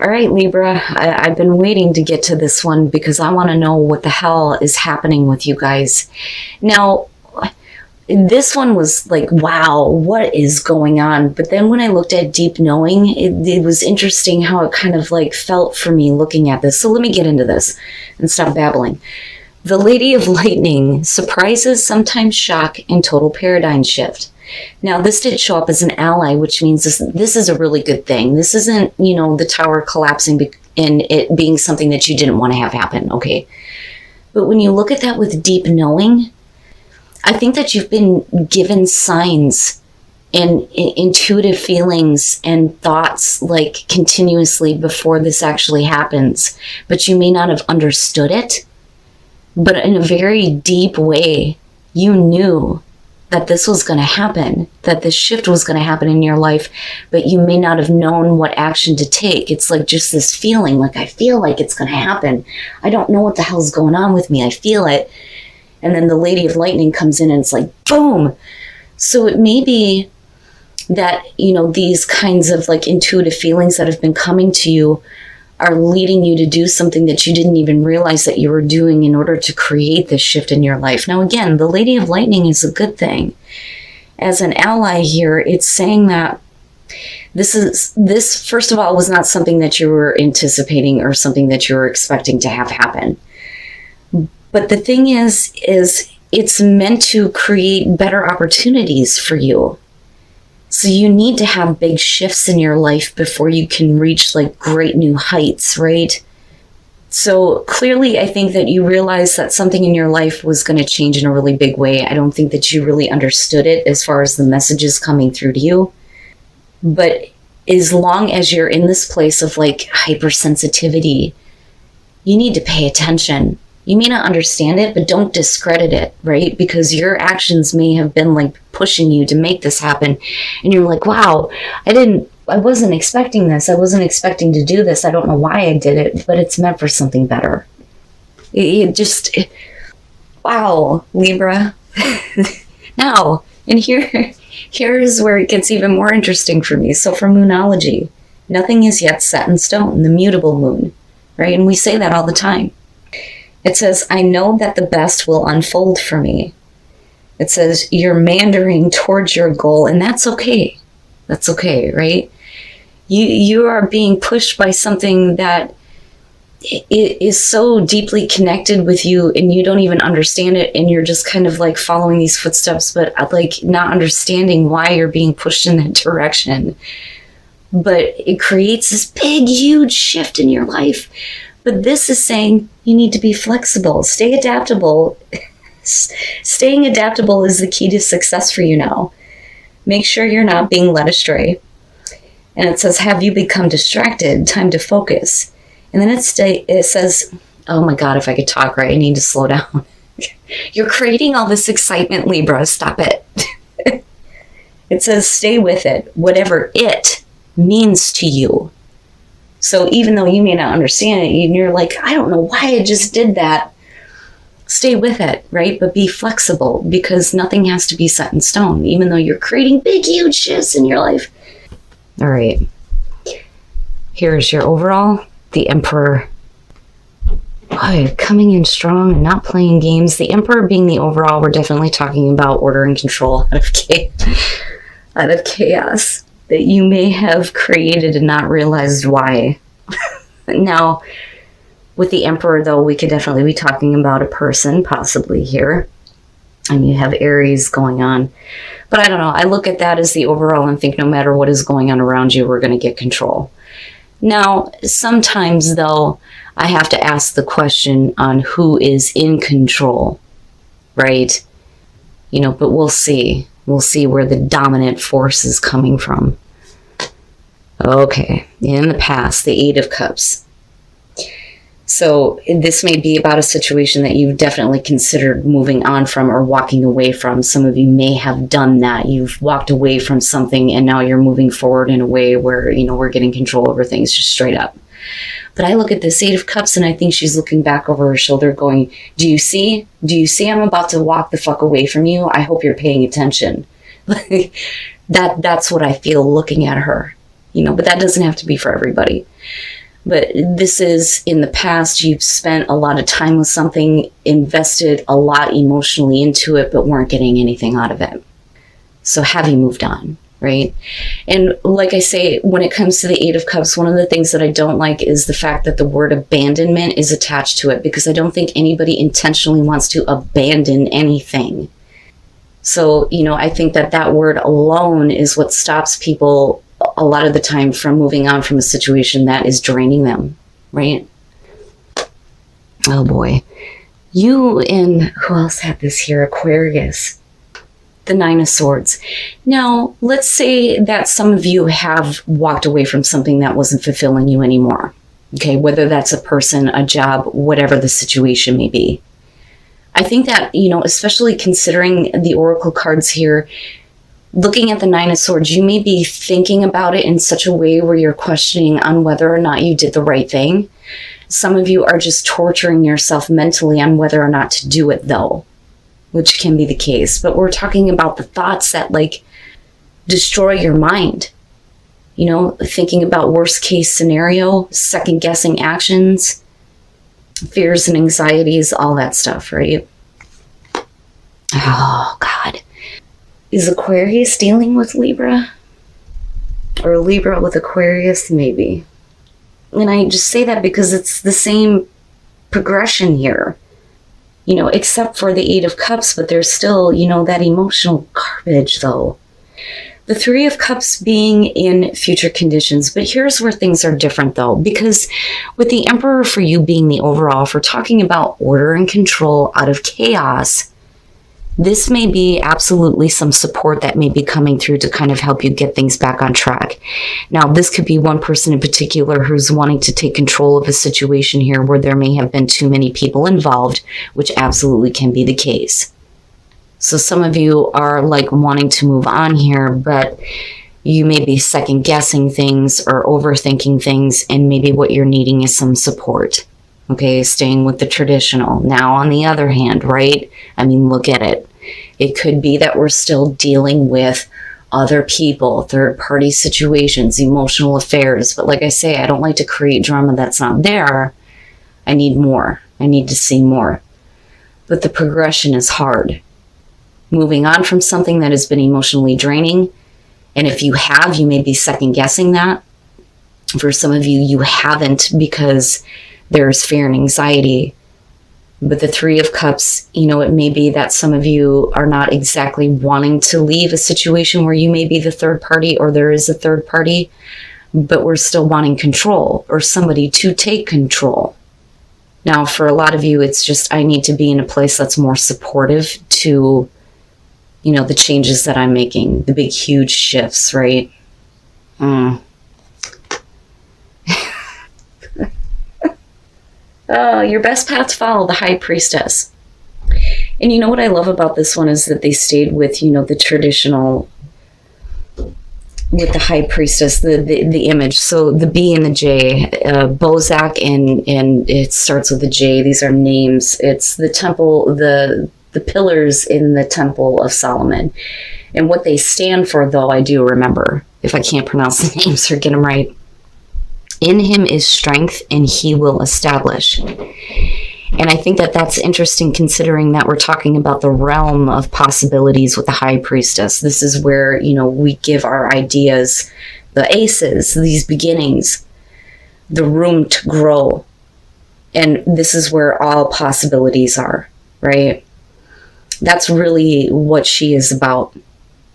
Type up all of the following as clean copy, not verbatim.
All right, Libra, I've been waiting to get to this one because I want to know what the hell is happening with you guys. Now, this one was like, wow, what is going on? But then when I looked at deep knowing, it was interesting how it kind of like felt for me looking at this. So let me get into this and stop babbling. The Lady of Lightning, surprises, sometimes shock, and total paradigm shift. Now, this did show up as an ally, which means this is a really good thing. This isn't, you know, the tower collapsing and it being something that you didn't want to have happen, okay? But when you look at that with deep knowing, I think that you've been given signs and intuitive feelings and thoughts like continuously before this actually happens, but you may not have understood it. But in a very deep way, you knew that this was going to happen, that this shift was going to happen in your life, but you may not have known what action to take. It's like just this feeling, like I feel like it's going to happen. I don't know what the hell's going on with me. I feel it. And then the Lady of Lightning comes in and it's like, boom. So it may be that, you know, these kinds of like intuitive feelings that have been coming to you are leading you to do something that you didn't even realize that you were doing in order to create this shift in your life. Now, again, the Lady of Lightning is a good thing. As an ally here, it's saying that this, first of all, was not something that you were anticipating or something that you were expecting to have happen. But the thing is it's meant to create better opportunities for you. So you need to have big shifts in your life before you can reach like great new heights, right? So clearly I think that you realized that something in your life was going to change in a really big way. I don't think that you really understood it as far as the messages coming through to you. But as long as you're in this place of like hypersensitivity, you need to pay attention. You may not understand it, but don't discredit it, right? Because your actions may have been like pushing you to make this happen. And you're like, wow, I wasn't expecting this. I wasn't expecting to do this. I don't know why I did it, but it's meant for something better. Wow, Libra. Now, and here's where it gets even more interesting for me. So for moonology, nothing is yet set in stone, the mutable moon, right? And we say that all the time. It says, I know that the best will unfold for me. It says, you're meandering towards your goal, and that's okay. That's okay, right? You are being pushed by something that is so deeply connected with you, and you don't even understand it, and you're just kind of like following these footsteps, but like not understanding why you're being pushed in that direction. But it creates this big, huge shift in your life. But this is saying you need to be flexible, stay adaptable. Staying adaptable is the key to success for you now. Make sure you're not being led astray. And it says, have you become distracted? Time to focus. And then it says, oh my God, if I could talk right, I need to slow down. You're creating all this excitement, Libra. Stop it. It says, stay with it, whatever it means to you. So even though you may not understand it, and you're like, I don't know why I just did that. Stay with it, right? But be flexible, because nothing has to be set in stone, even though you're creating big, huge shifts in your life. All right. Here's your overall. The Emperor. Boy, coming in strong and not playing games. The Emperor being the overall, we're definitely talking about order and control out of chaos that you may have created and not realized why. Now, with the Emperor, though, we could definitely be talking about a person, possibly here. And you have Aries going on. But I don't know. I look at that as the overall and think no matter what is going on around you, we're going to get control. Now, sometimes, though, I have to ask the question on who is in control, right? You know, but we'll see. We'll see where the dominant force is coming from. Okay, in the past, the Eight of Cups. So this may be about a situation that you've definitely considered moving on from or walking away from. Some of you may have done that. You've walked away from something and now you're moving forward in a way where, you know, we're getting control over things just straight up. But I look at this Eight of Cups and I think she's looking back over her shoulder going, do you see? Do you see I'm about to walk the fuck away from you? I hope you're paying attention. That's what I feel looking at her. You know, but that doesn't have to be for everybody. But this is in the past, you've spent a lot of time with something, invested a lot emotionally into it, but weren't getting anything out of it. So have you moved on, right? And like I say, when it comes to the Eight of Cups, one of the things that I don't like is the fact that the word abandonment is attached to it, because I don't think anybody intentionally wants to abandon anything. So, I think that that word alone is what stops people a lot of the time from moving on from a situation that is draining them, right? Oh boy. You and who else had this here? Aquarius. The Nine of Swords. Now, let's say that some of you have walked away from something that wasn't fulfilling you anymore. Okay, whether that's a person, a job, whatever the situation may be. I think that, especially considering the Oracle cards here, looking at the Nine of Swords, you may be thinking about it in such a way where you're questioning on whether or not you did the right thing. Some of you are just torturing yourself mentally on whether or not to do it, though, which can be the case. But we're talking about the thoughts that, destroy your mind. Thinking about worst case scenario, second guessing actions, fears and anxieties, all that stuff, right? Oh, God. Is Aquarius dealing with Libra? Or Libra with Aquarius? Maybe. And I just say that because it's the same progression here. Except for the Eight of Cups, but there's still, that emotional garbage, though. The Three of Cups being in future conditions. But here's where things are different, though. Because with the Emperor for you being the overall, if we're talking about order and control out of chaos, this may be absolutely some support that may be coming through to kind of help you get things back on track. Now, this could be one person in particular who's wanting to take control of a situation here where there may have been too many people involved, which absolutely can be the case. So some of you are wanting to move on here, but you may be second guessing things or overthinking things, and maybe what you're needing is some support. Okay, staying with the traditional. Now, on the other hand, right? Look at it. It could be that we're still dealing with other people, third-party situations, emotional affairs. But like I say, I don't like to create drama that's not there. I need more. I need to see more. But the progression is hard. Moving on from something that has been emotionally draining. And if you have, you may be second-guessing that. For some of you, you haven't because there's fear and anxiety. But the Three of Cups, it may be that some of you are not exactly wanting to leave a situation where you may be the third party or there is a third party, but we're still wanting control or somebody to take control. Now, for a lot of you, it's just I need to be in a place that's more supportive to, the changes that I'm making, the big, huge shifts, right? Your best path to follow, the High Priestess. And what I love about this one is that they stayed with, the traditional, with the High Priestess, the image. So the B and the J, Bozak, and it starts with a J. These are names. It's the temple, the pillars in the Temple of Solomon. And what they stand for, though, I do remember. If I can't pronounce the names or get them right. In him is strength, and he will establish. And I think that that's interesting considering that we're talking about the realm of possibilities with the High Priestess. This is where, we give our ideas, the aces, these beginnings, the room to grow. And this is where all possibilities are, right? That's really what she is about.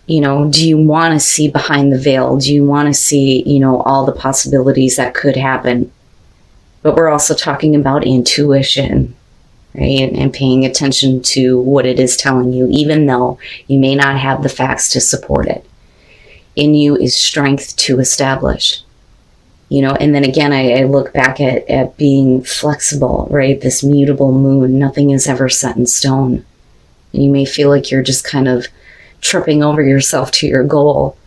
Do you want to see behind the veil? Do you want to see, all the possibilities that could happen? But we're also talking about intuition, right? And paying attention to what it is telling you, even though you may not have the facts to support it. In you is strength to establish. And then again, I look back at being flexible, right? This mutable moon, nothing is ever set in stone. And you may feel like you're just kind of tripping over yourself to your goal.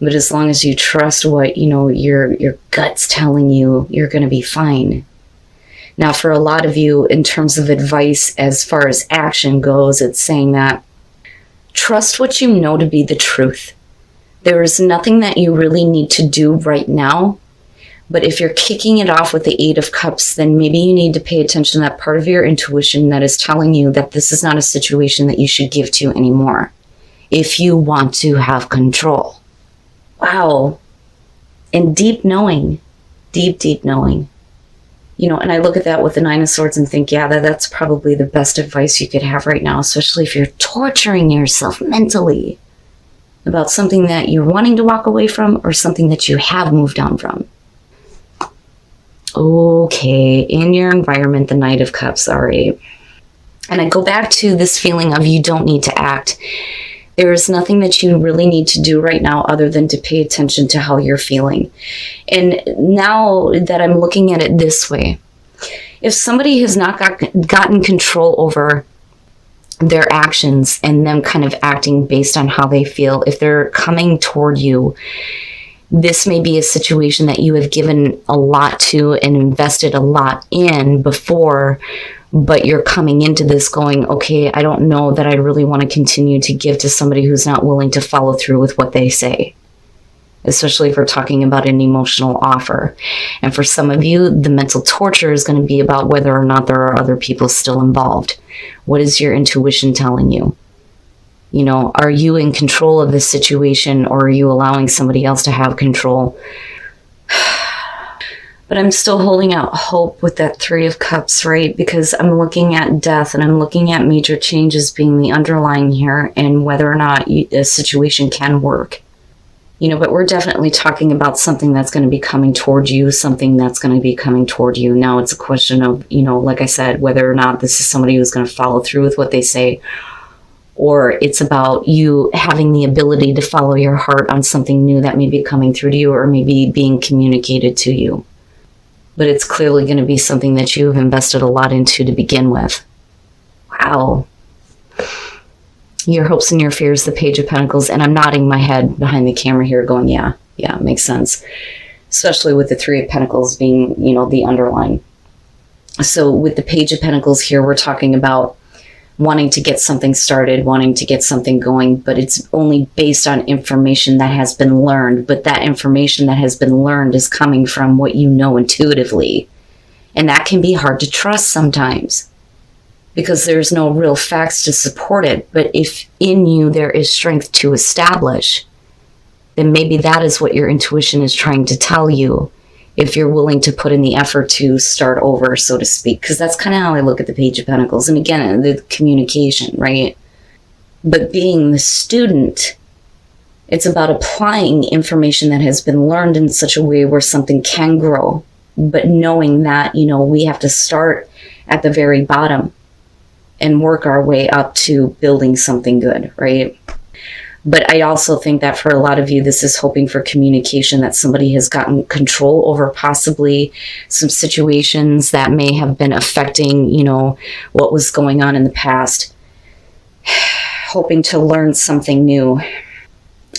But as long as you trust what, your gut's telling you, you're going to be fine. Now, for a lot of you, in terms of advice, as far as action goes, it's saying that trust what you know to be the truth. There is nothing that you really need to do right now, But if you're kicking it off with the Eight of Cups, then maybe you need to pay attention to that part of your intuition that is telling you that this is not a situation that you should give to anymore if you want to have control. Wow. And deep knowing, deep knowing. You know, and I look at that with the Nine of Swords and think, yeah, that's probably the best advice you could have right now, especially if you're torturing yourself mentally about something that you're wanting to walk away from or something that you have moved on from. Okay, in your environment, the Knight of Cups, all right. And I go back to this feeling of you don't need to act. There is nothing that you really need to do right now other than to pay attention to how you're feeling. And now that I'm looking at it this way, if somebody has not gotten control over their actions and them kind of acting based on how they feel, if they're coming toward you, this may be a situation that you have given a lot to and invested a lot in before, but you're coming into this going, okay, I don't know that I really want to continue to give to somebody who's not willing to follow through with what they say, especially if we're talking about an emotional offer. And for some of you, the mental torture is going to be about whether or not there are other people still involved. What is your intuition telling you? You know, are you in control of this situation, or are you allowing somebody else to have control? But I'm still holding out hope with that Three of Cups, right? Because I'm looking at death and I'm looking at major changes being the underlying here and whether or not a situation can work. You know, but we're definitely talking about something that's going to be coming toward you, something that's going to be coming toward you. Now it's a question of, you know, like I said, whether or not this is somebody who's going to follow through with what they say, or it's about you having the ability to follow your heart on something new that may be coming through to you or maybe being communicated to you. But it's clearly going to be something that you have invested a lot into to begin with. Wow. Your hopes and your fears, the Page of Pentacles. And I'm nodding my head behind the camera here going, yeah, it makes sense. Especially with the Three of Pentacles being, you know, the underline. So with the Page of Pentacles here, we're talking about wanting to get something started, wanting to get something going, but it's only based on information that has been learned. But that information that has been learned is coming from what you know intuitively. And that can be hard to trust sometimes because there's no real facts to support it. But if in you there is strength to establish, then maybe that is what your intuition is trying to tell you, if you're willing to put in the effort to start over, so to speak. Because that's kind of how I look at the Page of Pentacles. And again, the communication, right? But being the student, it's about applying information that has been learned in such a way where something can grow. But knowing that, you know, we have to start at the very bottom and work our way up to building something good, right? But I also think that for a lot of you, this is hoping for communication, that somebody has gotten control over possibly some situations that may have been affecting, you know, what was going on in the past. Hoping to learn something new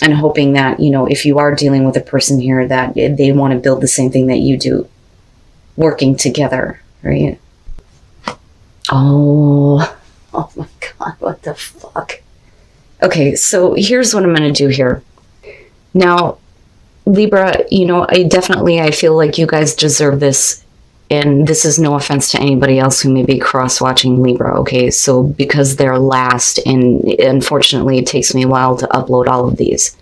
and hoping that, you know, if you are dealing with a person here, that they want to build the same thing that you do, working together, right? Oh my God, what the fuck? Okay, so here's what I'm going to do here. Now, Libra, you know, I feel like you guys deserve this. And this is no offense to anybody else who may be cross-watching Libra, okay? So because they're last, and unfortunately it takes me a while to upload all of these.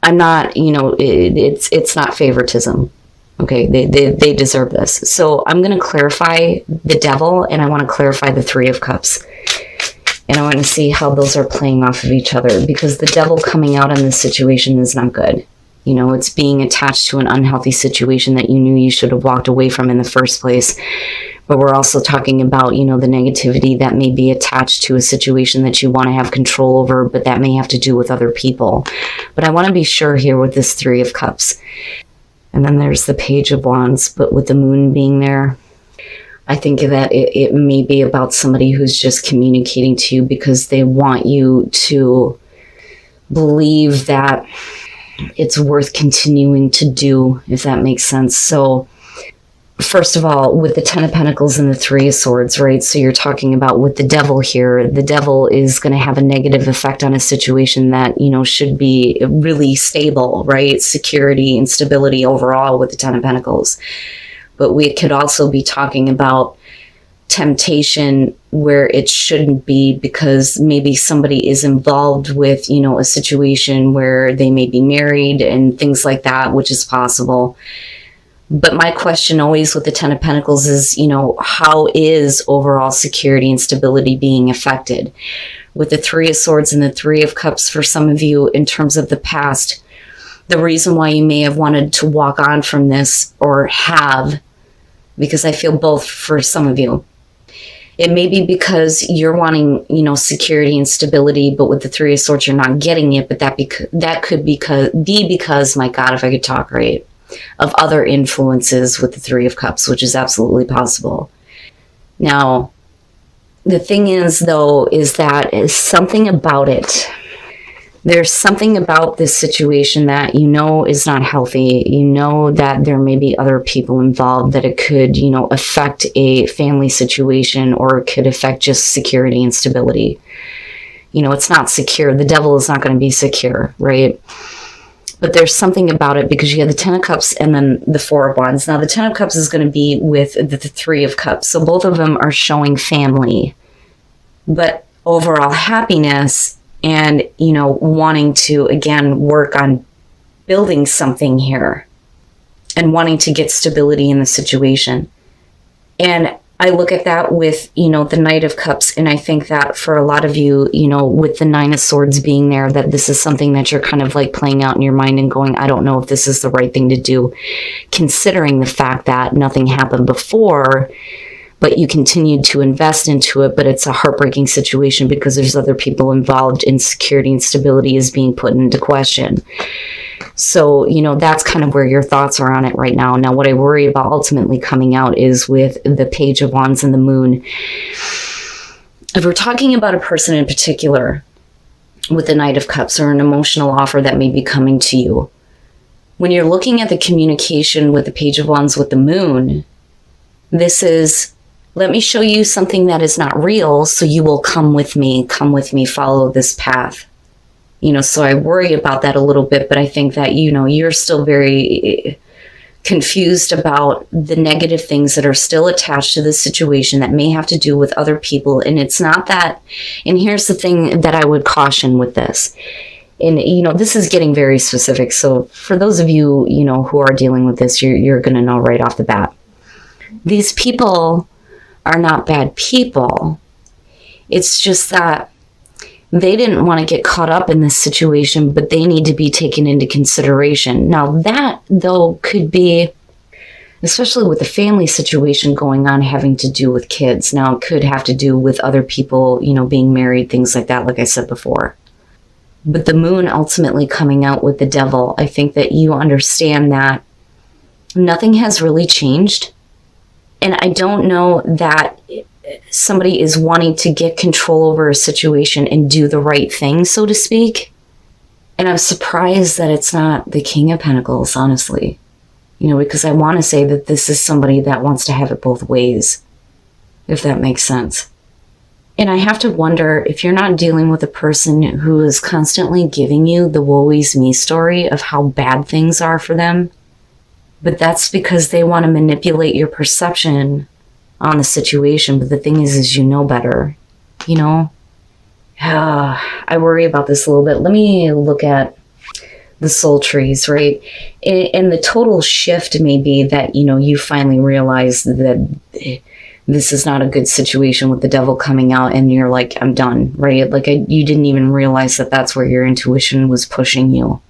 I'm not, you know, it's not favoritism, okay? They deserve this. So I'm going to clarify the Devil, and I want to clarify the Three of Cups. And I want to see how those are playing off of each other, because the Devil coming out in this situation is not good. You know, it's being attached to an unhealthy situation that you knew you should have walked away from in the first place. But we're also talking about, you know, the negativity that may be attached to a situation that you want to have control over, but that may have to do with other people. But I want to be sure here with this Three of Cups. And then there's the Page of Wands, but with the Moon being there, I think that it may be about somebody who's just communicating to you because they want you to believe that it's worth continuing to do, if that makes sense. So first of all, with the Ten of Pentacles and the Three of Swords, right? So you're talking about with the Devil here, the Devil is going to have a negative effect on a situation that, you know, should be really stable, right? Security and stability overall with the Ten of Pentacles. But we could also be talking about temptation where it shouldn't be, because maybe somebody is involved with, you know, a situation where they may be married and things like that, which is possible. But my question always with the Ten of Pentacles is, you know, how is overall security and stability being affected? With the Three of Swords and the Three of Cups, for some of you, in terms of the past, the reason why you may have wanted to walk on from this, or have, because I feel both for some of you. It may be because you're wanting, you know, security and stability, but with the Three of Swords, you're not getting it. But that could be because, my God, if I could talk right, of other influences with the Three of Cups, which is absolutely possible. Now, the thing is, though, is that is something about it. There's something about this situation that you know is not healthy. You know that there may be other people involved, that it could, you know, affect a family situation, or it could affect just security and stability. You know, it's not secure. The Devil is not going to be secure, right? But there's something about it, because you have the Ten of Cups and then the Four of Wands. Now, the Ten of Cups is going to be with the Three of Cups. So both of them are showing family, but overall happiness and, you know, wanting to, again, work on building something here and wanting to get stability in the situation. And I look at that with, you know, the Knight of Cups, and I think that for a lot of you, you know, with the Nine of Swords being there, that this is something that you're kind of like playing out in your mind and going, I don't know if this is the right thing to do, considering the fact that nothing happened before, but you continued to invest into it. But it's a heartbreaking situation because there's other people involved, and security and stability is being put into question. So, you know, that's kind of where your thoughts are on it right now. Now, what I worry about ultimately coming out is with the Page of Wands and the Moon. If we're talking about a person in particular with the Knight of Cups, or an emotional offer that may be coming to you, when you're looking at the communication with the Page of Wands with the Moon, this is, let me show you something that is not real, so you will come with me, follow this path. You know, so I worry about that a little bit, but I think that, you know, you're still very confused about the negative things that are still attached to this situation that may have to do with other people. And it's not that, and here's the thing that I would caution with this. And, you know, this is getting very specific. So for those of you, you know, who are dealing with this, you're going to know right off the bat. These people are not bad people. It's just that they didn't want to get caught up in this situation, but they need to be taken into consideration. Now, that, though, could be, especially with the family situation going on, having to do with kids. Now, it could have to do with other people, you know, being married, things like that, like I said before. But the Moon ultimately coming out with the Devil, I think that you understand that nothing has really changed. And I don't know that somebody is wanting to get control over a situation and do the right thing, so to speak. And I'm surprised that it's not the King of Pentacles, honestly. You know, because I want to say that this is somebody that wants to have it both ways, if that makes sense. And I have to wonder if you're not dealing with a person who is constantly giving you the woe is me story of how bad things are for them. But that's because they want to manipulate your perception on the situation. But the thing is you know better, you know? I worry about this a little bit. Let me look at the soul trees, right? And the total shift may be that, you know, you finally realize that this is not a good situation with the Devil coming out, and you're like, I'm done, right? Like, you didn't even realize that that's where your intuition was pushing you.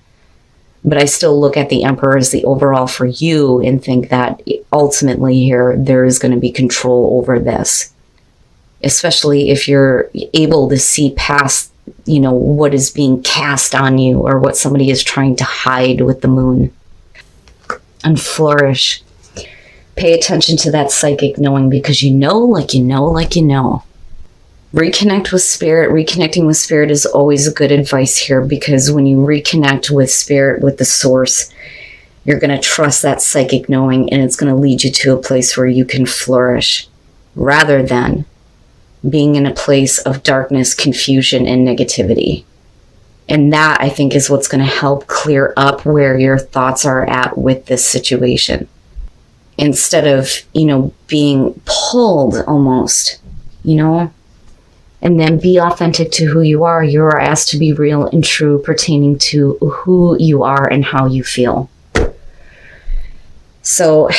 But I still look at the Emperor as the overall for you and think that ultimately here, there is going to be control over this. Especially if you're able to see past, you know, what is being cast on you or what somebody is trying to hide with the Moon. And flourish. Pay attention to that psychic knowing, because you know, like you know, like you know. Reconnect with spirit. Reconnecting with spirit is always a good advice here, because when you reconnect with spirit, with the source, You're going to trust that psychic knowing, and it's going to lead you to a place where you can flourish rather than being in a place of darkness, confusion, and negativity. And that, I think, is what's going to help clear up where your thoughts are at with this situation. Instead of, being pulled almost, and then be authentic to who you are. You are asked to be real and true pertaining to who you are and how you feel. So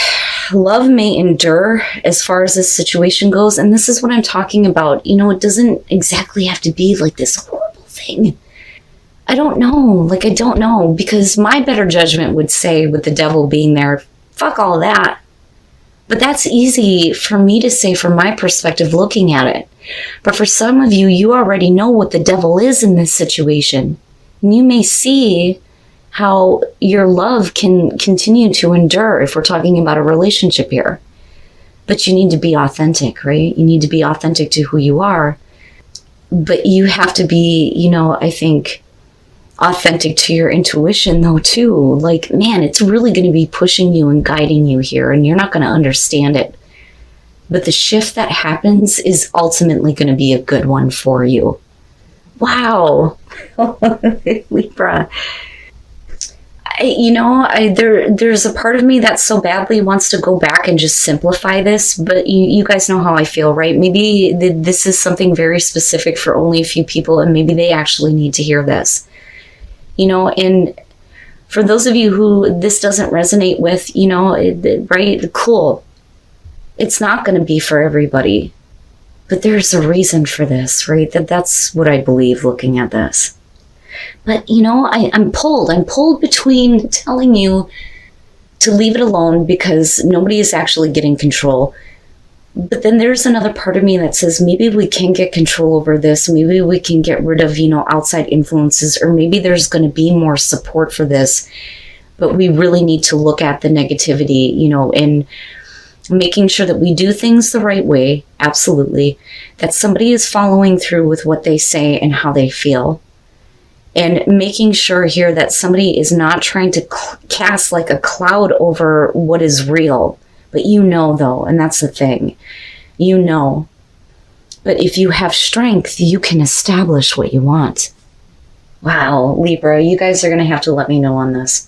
love may endure as far as this situation goes. And this is what I'm talking about. It doesn't exactly have to be like this horrible thing. I don't know. I don't know. Because my better judgment would say, with the devil being there, fuck all that. But that's easy for me to say from my perspective looking at it. But for some of you, you already know what the devil is in this situation. And you may see how your love can continue to endure if we're talking about a relationship here. But you need to be authentic, right? You need to be authentic to who you are. But you have to be, I think, authentic to your intuition though too. Man, it's really going to be pushing you and guiding you here, and you're not going to understand it. But the shift that happens is ultimately going to be a good one for you. Wow. Libra. There's a part of me that so badly wants to go back and just simplify this, but you guys know how I feel, right? Maybe this is something very specific for only a few people, and maybe they actually need to hear this. And for those of you who this doesn't resonate with, right, cool. It's not going to be for everybody, but there's a reason for this, right? That's what I believe looking at this. But, I'm pulled between telling you to leave it alone because nobody is actually getting control. But then there's another part of me that says maybe we can get control over this. Maybe we can get rid of, outside influences, or maybe there's going to be more support for this. But we really need to look at the negativity, and making sure that we do things the right way. Absolutely. That somebody is following through with what they say and how they feel. And making sure here that somebody is not trying to cast like a cloud over what is real. But though, and that's the thing, But if you have strength, you can establish what you want. Wow, Libra, you guys are going to have to let me know on this.